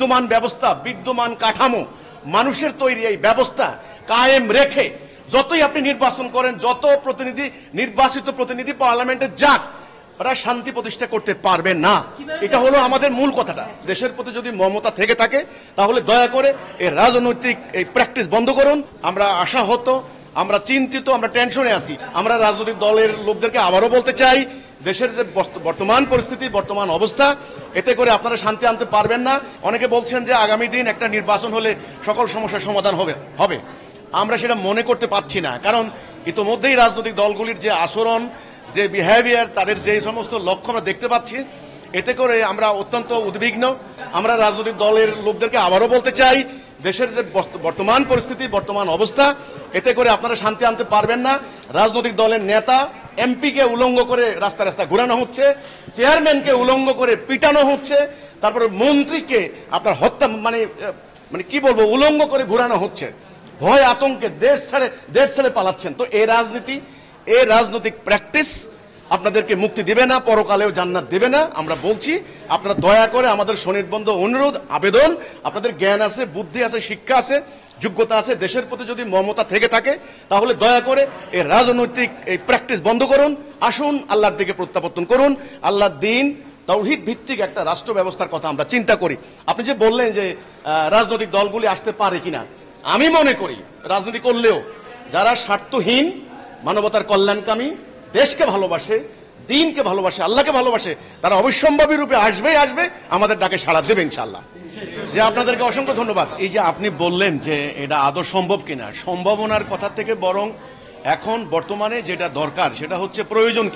বিদ্যমান ব্যবস্থা, বিদ্যমান কাঠামো, মানুষের তৈরি এই ব্যবস্থা কায়েম রেখে যতই আপনি নির্বাচন করেন, যত নির্বাচিত প্রতিনিধি পার্লামেন্টে যাক, ওরা শান্তি প্রতিষ্ঠা করতে পারবে না। এটা হলো আমাদের মূল কথাটা। দেশের প্রতি যদি মমতা থেকে থাকে তাহলে দয়া করে এই রাজনৈতিক এই প্র্যাকটিস বন্ধ করুন। আমরা আশাহত, আমরা চিন্তিত, আমরা টেনশনে আছি। আমরা রাজনৈতিক দলের লোকদেরকে আবারও বলতে চাই, দেশের যে বর্তমান পরিস্থিতি, বর্তমান অবস্থা, এতে করে আপনারা শান্তি আনতে পারবেন না। অনেকে বলছেন যে আগামী দিন একটা নির্বাচন হলে সকল সমস্যার সমাধান হবে। আমরা সেটা মনে করতে পারছি না, কারণ ইতোমধ্যেই রাজনৈতিক দলগুলির যে আচরণ, যে বিহেভিয়ার, তাদের যে সমস্ত লক্ষ্য আমরা দেখতে পাচ্ছি, এতে করে আমরা অত্যন্ত উদ্বিগ্ন। আমরা রাজনৈতিক দলের লোকদেরকে আবারও বলতে চাই, দেশের যে বর্তমান পরিস্থিতি, বর্তমান অবস্থা, এতে করে আপনারা শান্তি আনতে পারবেন না। রাজনৈতিক দলের নেতা এমপিকে উলঙ্গ করে রাস্তা ঘোরানো হচ্ছে, চেয়ারম্যানকে উলঙ্গ করে পিটানো হচ্ছে, তারপরে মন্ত্রীকে আপনার হত্যা মানে কি বলবো, উলঙ্গ করে ঘোরানো হচ্ছে। ভয় আতঙ্কে দেশ ছেড়ে পালাচ্ছেন। তো এই রাজনৈতিক প্র্যাকটিস আপনাদেরকে মুক্তি দিবে না, পরকালেও জান্নাত দিবে না। আমরা বলছি, আপনারা দয়া করে আমাদের সুনির্বন্ধ অনুরোধ, আবেদন, আপনাদের জ্ঞান আছে, বুদ্ধি আছে, শিক্ষা আছে, যোগ্যতা আছে, দেশের প্রতি যদি মমতা থেকে থাকে তাহলে দয়া করে এই রাজনৈতিক এই প্র্যাকটিস বন্ধ করুন। আসুন আল্লাহর দিকে প্রত্যাবর্তন করুন। আল্লাহর দিন, তাওহীদ ভিত্তিক একটা রাষ্ট্র ব্যবস্থার কথা আমরা চিন্তা করি। আপনি যে বললেন যে রাজনৈতিক দলগুলি আসতে পারে কিনা, আমি মনে করি রাজনীতি করলেও যারা স্বার্থহীন, মানবতার কল্যাণকামী, দেশকে ভালোবাসে, দিনকে ভালোবাসে, আল্লাহকে ভালোবাসে, তারা অবিসম্ভাবী রূপে আসবে, আমাদের ডাকে সাড়া দেবে ইনশাআল্লাহ। যে আপনাদেরকে অসংখ্য ধন্যবাদ। এই যে আপনি বললেন যে এটা আদৌ সম্ভব কিনা, সম্ভাবনার কথা থেকে বরং এখন বর্তমানে যেটা দরকার সেটা হচ্ছে প্রয়োজন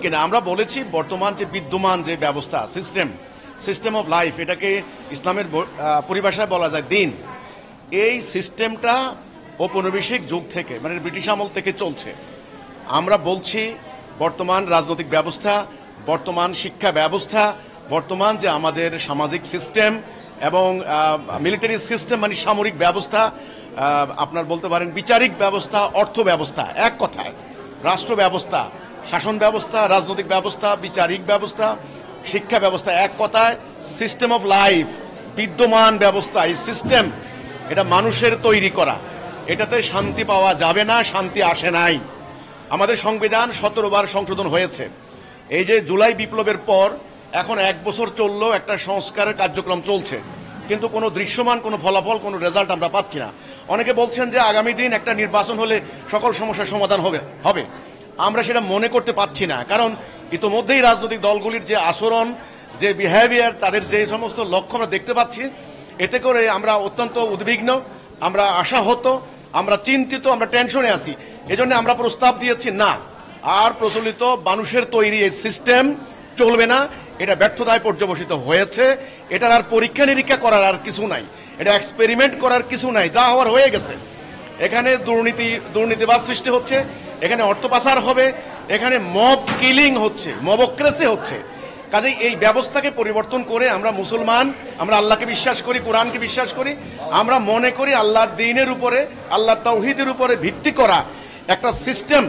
কিনা। আমরা বলেছি বর্তমান যে বিদ্যমান যে ব্যবস্থা, সিস্টেম অফ লাইফ, এটাকে ইসলামের পরিভাষায় বলা যায় দিন। এই সিস্টেমটা ঔপনিবেশিক যুগ থেকে, মানে ব্রিটিশ আমল থেকে চলছে। আমরা বলছি বর্তমান রাজনৈতিক ব্যবস্থা, বর্তমান শিক্ষা ব্যবস্থা, বর্তমান যে আমাদের সামাজিক সিস্টেম এবং মিলিটারি সিস্টেম, মানে সামরিক ব্যবস্থা, আপনার বলতে পারেন বিচারিক ব্যবস্থা, অর্থ ব্যবস্থা, এক কথায় রাষ্ট্র ব্যবস্থা, শাসন ব্যবস্থা, রাজনৈতিক ব্যবস্থা, বিচারিক ব্যবস্থা, শিক্ষা ব্যবস্থা, এক কথায় সিস্টেম অফ লাইফ, বিদ্যমান ব্যবস্থা, এই সিস্টেম, এটা মানুষের তৈরি করা। এটাতে শান্তি পাওয়া যাবে না, শান্তি আসে নাই। আমাদের সংবিধান 17 বার সংশোধন হয়েছে। এই যে জুলাই বিপ্লবের পর এখন 1 বছর চললো, একটা সংস্কারের কার্যক্রম চলছে, কিন্তু কোনো দৃশ্যমান কোনো ফলাফল, কোনো রেজাল্ট আমরা পাচ্ছি না। অনেকে বলছেন যে আগামী দিন একটা নির্বাচন হলে সকল সমস্যার সমাধান হবে। আমরা সেটা মনে করতে পারছি না, কারণ ইতোমধ্যেই রাজনৈতিক দলগুলির যে আচরণ, যে বিহেভিয়ার, তাদের যে সমস্ত লক্ষ্য আমরা দেখতে পাচ্ছি, এতে করে আমরা অত্যন্ত উদ্বিগ্ন, আমরা আশাহত, আমরা চিন্তিত, আমরা টেনশনে আছি। এজন্য আমরা প্রস্তাব দিয়েছি, না আর প্রচলিত মানুষের তৈরি এই সিস্টেম চলবে না। এটা ব্যর্থতায় পর্যবসিত হয়েছে। এটার আর পরীক্ষা নিরীক্ষা করার আর কিছু নাই, এটা এক্সপেরিমেন্ট করার কিছু নাই, যা হওয়ার হয়ে গেছে। এখানে দুর্নীতিবাদ সৃষ্টি হচ্ছে, এখানে অর্থ পাচার হবে, এখানে মব কিলিং হচ্ছে, মবক্রেসি হচ্ছে। কাজেই এই ব্যবস্থাকে পরিবর্তন করে আমরা মুসলমান, আমরা আল্লাহকে বিশ্বাস করি, কোরআনকে বিশ্বাস করি, আমরা মনে করি আল্লাহর দ্বীনের উপরে, আল্লাহর তাওহীদের উপরে ভিত্তি করা একটা সিস্টেম,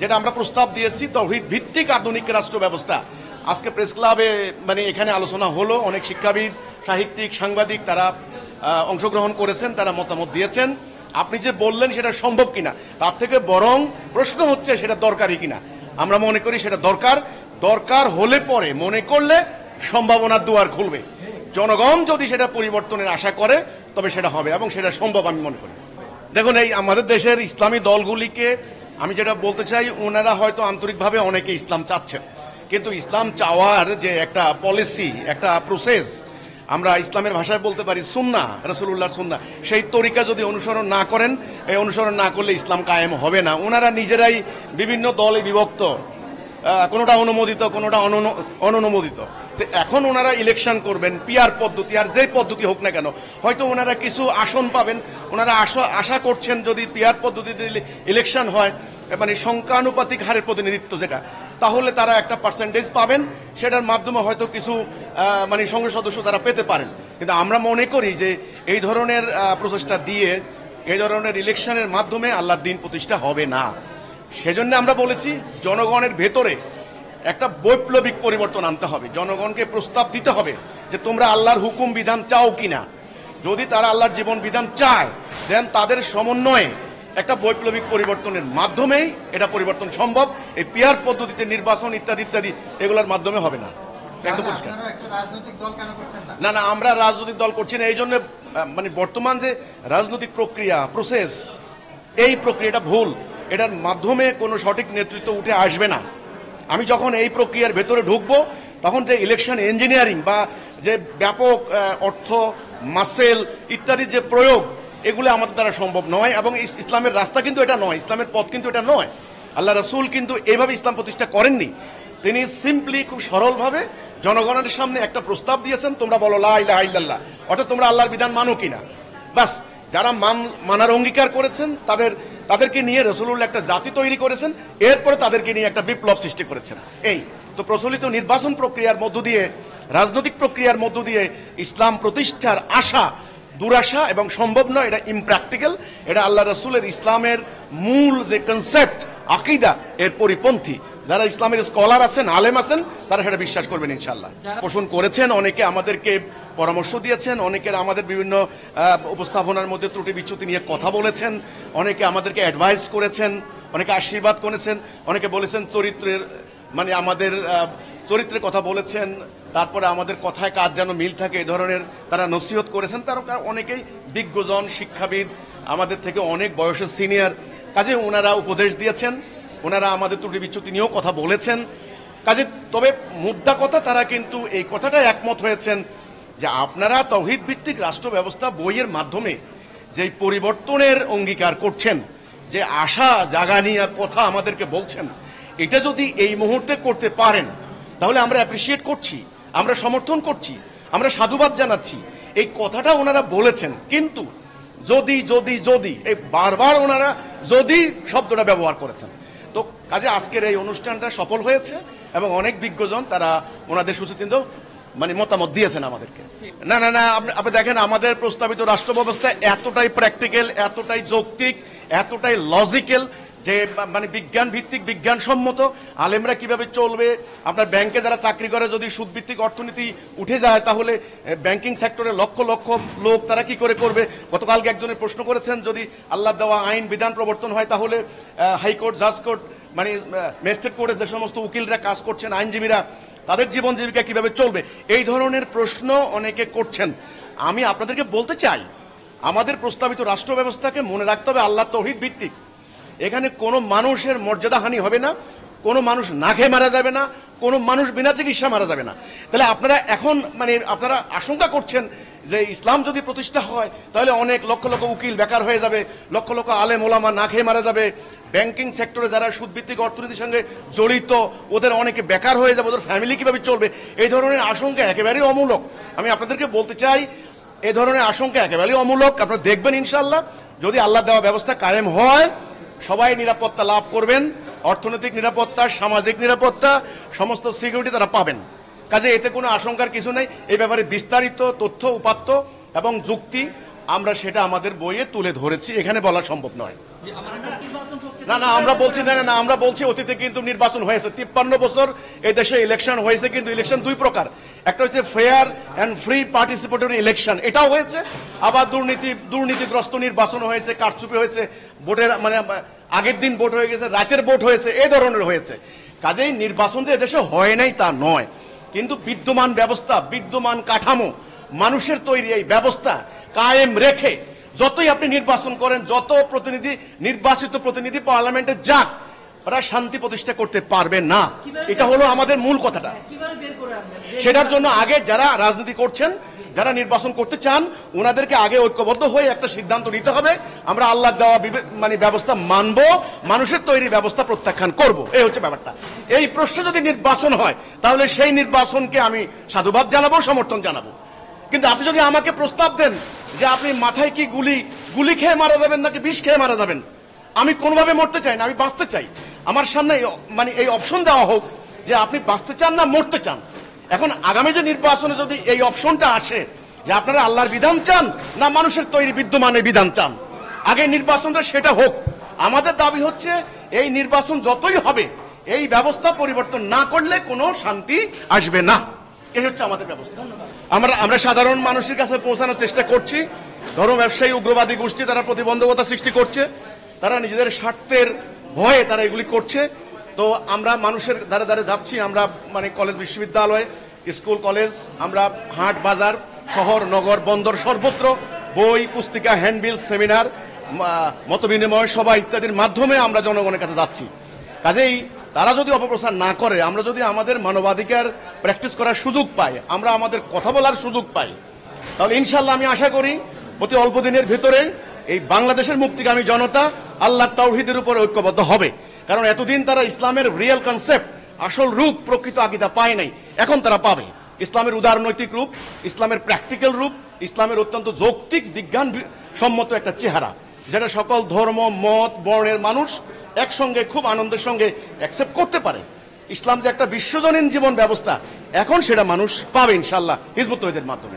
যেটা আমরা প্রস্তাব দিয়েছি, তাওহীদ ভিত্তিক আধুনিক রাষ্ট্র ব্যবস্থা। আজকে প্রেস ক্লাবে মানে এখানে আলোচনা হলো, অনেক শিক্ষাবিদ, সাহিত্যিক, সাংবাদিক তারা অংশগ্রহণ করেছেন, তারা মতামত দিয়েছেন। আপনি যে বললেন সেটা সম্ভব কিনা, তার থেকে বরং প্রশ্ন হচ্ছে সেটা দরকারি কিনা। আমরা মনে করি সেটা দরকার হলে পরে মনে করলে সম্ভাবনার দুয়ার খুলবে। জনগণ যদি সেটা পরিবর্তনের আশা করে তবে সেটা হবে এবং সেটা সম্ভব আমি মনে করি। দেখুন, এই আমাদের দেশের ইসলামী দলগুলিকে আমি যেটা বলতে চাই, ওনারা হয়তো আন্তরিকভাবে অনেকে ইসলাম চাচ্ছেন, কিন্তু ইসলাম চাওয়ার যে একটা পলিসি, একটা প্রসেস, আমরা ইসলামের ভাষায় বলতে পারি সুন্নাহ, রাসূলুল্লাহর সুন্নাহ, সেই তরিকা যদি অনুসরণ না করেন, এই অনুসরণ না করলে ইসলাম কায়েম হবে না। ওনারা নিজেরাই বিভিন্ন দলে বিভক্ত, কোনোটা অনুমোদিত, কোনোটা অননুমোদিত। এখন ওনারা ইলেকশন করবেন পিআর পদ্ধতি, আর যে পদ্ধতি হোক না কেন, হয়তো ওনারা কিছু আসন পাবেন। ওনারা আশা করছেন যদি পিআর পদ্ধতিতে ইলেকশন হয়, মানে সংখ্যানুপাতিক হারের প্রতিনিধিত্ব যেটা, তাহলে তারা একটা পার্সেন্টেজ পাবেন, সেটার মাধ্যমে হয়তো কিছু মানে সংসদ সদস্য তারা পেতে পারেন। কিন্তু আমরা মনে করি যে এই ধরনের প্রচেষ্টা দিয়ে, এই ধরনের ইলেকশনের মাধ্যমে আল্লাহর দ্বীন প্রতিষ্ঠা হবে না। সেজন্য আমরা বলেছি জনগণের ভেতরে একটা বৈপ্লবিক পরিবর্তন আনতে হবে, জনগণকে প্রস্তাব দিতে হবে যে তোমরা আল্লাহর হুকুম বিধান চাও কিনা। যদি তারা আল্লাহর জীবন বিধান চায়, দেন তাদের সমন্বয়ে একটা বৈপ্লবিক পরিবর্তনের মাধ্যমেই এটা পরিবর্তন সম্ভব। এই পিয়ার পদ্ধতিতে নির্বাচন ইত্যাদি ইত্যাদি এগুলোর মাধ্যমে হবে না। একদম পরিষ্কার। না না, আমরা রাজনৈতিক দল করছি না। এই জন্য মানে বর্তমান যে রাজনৈতিক প্রক্রিয়া প্রসেস, এই প্রক্রিয়াটা ভুল। এটার মাধ্যমে কোনো সঠিক নেতৃত্ব উঠে আসবে না। আমি যখন এই প্রক্রিয়ার ভেতরে ঢুকবো, তখন যে ইলেকশন ইঞ্জিনিয়ারিং বা যে ব্যাপক অর্থ মাসেল ইত্যাদি যে প্রয়োগ, এগুলো আমাদের দ্বারা সম্ভব নয়। এবং ইসলামের রাস্তা কিন্তু এটা নয়, ইসলামের পথ কিন্তু এটা নয়। আল্লাহ রাসূল কিন্তু এইভাবে ইসলাম প্রতিষ্ঠা করেননি। তিনি সিম্পলি খুব সরলভাবে জনগণের সামনে একটা প্রস্তাব দিয়েছেন, তোমরা বলো লা ইলাহা ইল্লাল্লাহ, অর্থাৎ তোমরা আল্লাহর বিধান মানো কিনা। বাস, যারা মানার অঙ্গীকার করেছেন তাদেরকে নিয়ে রাসূলুল্লাহ একটা জাতি তৈরি করেছেন, এরপরে তাদেরকে নিয়ে একটা বিপ্লব সৃষ্টি করেছেন। এই তো প্রচলিত নির্বাচন প্রক্রিয়ার মধ্য দিয়ে, রাজনৈতিক প্রক্রিয়ার মধ্য দিয়ে ইসলাম প্রতিষ্ঠার আশা দুরাশা এবং সম্ভব নয়। এটা ইমপ্র্যাকটিক্যাল। এটা আল্লাহ রাসূলের ইসলামের মূল যে কনসেপ্ট আকীদা, এর পরিপন্থী। যারা ইসলামের স্কলার আছেন, আলেম আছেন, তারা সেটা বিশ্বাস করবেন ইনশাআল্লাহ। পোষণ করেছেন, অনেকে আমাদেরকে পরামর্শ দিয়েছেন, অনেকের আমাদের বিভিন্ন উপস্থাপনার মধ্যে ত্রুটি বিচ্যুতি নিয়ে কথা বলেছেন, অনেকে আমাদেরকে অ্যাডভাইস করেছেন, অনেকে আশীর্বাদ করেছেন, অনেকে বলেছেন চরিত্রের মানে আমাদের চরিত্রের কথা বলেছেন, তারপরে আমাদের কথায় কাজ যেন মিল থাকে, এই ধরনের তারা নসিহত করেছেন। তারা অনেকেই বিজ্ঞজন, শিক্ষাবিদ, আমাদের থেকে অনেক বয়সের সিনিয়র। কাজে ওনারা উপদেশ দিয়েছেন, ওনারা আমাদের ত্রুটি বিচ্যুতি নিয়েও কথা বলেছেন। কাজে তবে মুদ্রা কথা, তারা কিন্তু এই কথাটা একমত হয়েছেন যে আপনারা তাওহীদ ভিত্তিক রাষ্ট্র ব্যবস্থা বইয়ের মাধ্যমে যে পরিবর্তনের অঙ্গীকার করছেন, যে আশা জাগানিয়া কথা আমাদেরকে বলছেন, এটা যদি এই মুহূর্তে করতে পারেন, তাহলে আমরা অ্যাপ্রিসিয়েট করছি, আমরা সমর্থন করছি, আমরা সাধুবাদ জানাচ্ছি। এই কথাটা ওনারা বলেছেন। কিন্তু যদি যদি যদি এই বারবার ওনারা যদি শব্দটা ব্যবহার করেছেন, তো কাজে আজকের এই অনুষ্ঠানটা সফল হয়েছে এবং অনেক বিজ্ঞজন তারা ওনাদের সুচিন্তিত মানে মতামত দিয়েছেন আমাদেরকে। না না না, আপনি দেখেন আমাদের প্রস্তাবিত রাষ্ট্র ব্যবস্থা এতটাই প্র্যাকটিক্যাল, এতটাই যৌক্তিক, এতটাই লজিক্যাল যে মানে বিজ্ঞান ভিত্তিক, বিজ্ঞানসম্মত। আলেমরা কিভাবে চলবে, আপনার ব্যাংকে যারা চাকরি করে যদি সুদভিত্তিক অর্থনীতি উঠে যায়, তাহলে ব্যাংকিং সেক্টরে লক্ষ লক্ষ লোক তারা কি করে করবে। গতকালকে একজনের প্রশ্ন করেছেন, যদি আল্লাহ দেওয়া আইন বিধান প্রবর্তন হয়, তাহলে হাইকোর্ট, জাজ কোর্ট, মানে ম্যাজিস্ট্রেট কোর্টে যে সমস্ত উকিলরা কাজ করছেন, আইনজীবীরা, তাদের জীবন জীবিকা কিভাবে চলবে, এই ধরনের প্রশ্ন অনেকে করছেন। আমি আপনাদেরকে বলতে চাই, আমাদের প্রস্তাবিত রাষ্ট্র ব্যবস্থাকে মনে রাখতে হবে আল্লাহ তাওহীদ ভিত্তিক। এখানে কোনো মানুষের মর্যাদাহানি হবে না, কোনো মানুষ না খেয়ে মারা যাবে না, কোনো মানুষ বিনা চিকিৎসা মারা যাবে না। তাহলে আপনারা এখন মানে আপনারা আশঙ্কা করছেন যে ইসলাম যদি প্রতিষ্ঠা হয়, তাহলে অনেক লক্ষ লক্ষ উকিল বেকার হয়ে যাবে, লক্ষ লক্ষ আলেম ওলামা না খেয়ে মারা যাবে, ব্যাংকিং সেক্টরে যারা সুদভিত্তিক অর্থনীতির সঙ্গে জড়িত ওদের অনেকে বেকার হয়ে যাবে, ওদের ফ্যামিলি কিভাবে চলবে, এই ধরনের আশঙ্কা একেবারেই অমূলক। আমি আপনাদেরকে বলতে চাই, এই ধরনের আশঙ্কা একেবারেই অমূলক। আপনারা দেখবেন ইনশাআল্লাহ, যদি আল্লাহ দেওয়া ব্যবস্থা কায়েম হয়, সবাই নিরাপত্তা লাভ করবেন, অর্থনৈতিক নিরাপত্তা, সামাজিক নিরাপত্তা, সমস্ত সিকিউরিটি তারা পাবেন। কাজে এতে কোনো আশঙ্কার কিছু নেই। এই ব্যাপারে বিস্তারিত তথ্য উপাত্ত এবং যুক্তি আমরা সেটা আমাদের বইয়ে তুলে ধরেছি, এখানে বলা সম্ভব নয়। না না, আমরা বলছি না, আমরা বলছি অতীতে কিন্তু নির্বাচন হয়েছে। 53 বছর এই দেশে ইলেকশন হয়েছে, কিন্তু ইলেকশন দুই প্রকার। একটা হচ্ছে fair and free participatory election, এটাও হয়েছে। আবার দুর্নীতিগ্রস্ত নির্বাচন হয়েছে, কারচুপি হয়েছে, ভোটের মানে আগের দিন ভোট হয়ে গেছে, রাতের ভোট হয়েছে, এই ধরনের হয়েছে। কাজেই নির্বাচন যে এদেশে হয় নাই তা নয়, কিন্তু বিদ্যমান ব্যবস্থা, বিদ্যমান কাঠামো, মানুষের তৈরি এই ব্যবস্থা কায়েম রেখে যতই আপনি নির্বাচন করেন, যত নির্বাচিত প্রতিনিধি পার্লামেন্টে যাক, ওরা শান্তি প্রতিষ্ঠা করতে পারবে না। এটা হলো আমাদের মূল কথাটা। সেটার জন্য আগে যারা রাজনীতি করছেন, যারা নির্বাচন করতে চান, ওনাদেরকে আগে ঐক্যবদ্ধ হয়ে একটা সিদ্ধান্ত নিতে হবে, আমরা আল্লাহ দেওয়া মানে ব্যবস্থা মানবো, মানুষের তৈরি ব্যবস্থা প্রত্যাখ্যান করব। এই হচ্ছে ব্যাপারটা। এই প্রশ্নে যদি নির্বাচন হয়, তাহলে সেই নির্বাচনকে আমি সাধুবাদ জানাবো, সমর্থন জানাবো। কিন্তু আপনি যদি আমাকে প্রস্তাব দেন যে আপনি মাথায় কি গুলি খেয়ে মারা যাবেন নাকি বিষ খেয়ে মারা যাবেন, আমি কোনোভাবে মরতে চাই না, আমি বাঁচতে চাই। আমার সামনে মানে এই অপশন দেওয়া হোক যে আপনি বাঁচতে চান না মরতে চান। এখন আগামী যে নির্বাচনে যদি এই অপশনটা আসে যে আপনারা আল্লাহর বিধান চান না মানুষের তৈরি বিদ্যমানের বিধান চান, আগে নির্বাচনটা সেটা হোক। আমাদের দাবি হচ্ছে এই নির্বাচন যতই হবে, এই ব্যবস্থা পরিবর্তন না করলে কোনো শান্তি আসবে না। এই হচ্ছে আমাদের ব্যবস্থা। ধন্যবাদ। আমরা সাধারণ মানুষের কাছে পৌঁছানোর চেষ্টা করছি। ধর্ম ব্যবসায়ী উগ্রবাদী গোষ্ঠী তারা প্রতিবন্ধকতা সৃষ্টি করছে, তারা নিজেদের স্বার্থের ভয়ে তারা এগুলি করছে। তো আমরা মানুষের দ্বারে দ্বারে যাচ্ছি, আমরা মানে কলেজ বিশ্ববিদ্যালয় স্কুল কলেজ, আমরা হাট বাজার শহর নগর বন্দর সর্বত্র বই পুস্তিকা হ্যান্ডবিল সেমিনার মতবিনিময় সভা ইত্যাদির মাধ্যমে আমরা জনগণের কাছে যাচ্ছি। কাজেই তারা যদি অপপ্রচার না করে, আমরা যদি আমাদের মানবাধিকার প্র্যাকটিস করার সুযোগ পাই, আমরা আমাদের কথা বলার সুযোগ পাই, তাহলে ইনশাল্লাহ আমি আশা করি অতি অল্প দিনের ভিতরে এই বাংলাদেশের মুক্তিগামী জনতা আল্লাহর তাওহীদের উপর ঐক্যবদ্ধ হবে। কারণ এতদিন তারা ইসলামের রিয়েল কনসেপ্ট আসল রূপ প্রকৃত আকীদা পায় নাই, এখন তারা পাবে। ইসলামের উদারনৈতিক রূপ, ইসলামের প্র্যাকটিক্যাল রূপ, ইসলামের অত্যন্ত যৌক্তিক বিজ্ঞান সম্মত একটা চেহারা, যেটা সকল ধর্ম মত বর্ণের মানুষ একসঙ্গে খুব আনন্দের সঙ্গে অ্যাকসেপ্ট করতে পারে। ইসলাম যে একটা বিশ্বজনীন জীবন ব্যবস্থা, এখন সেটা মানুষ পাবে ইনশাআল্লাহ হিজবুত তৌহিদের মাধ্যমে।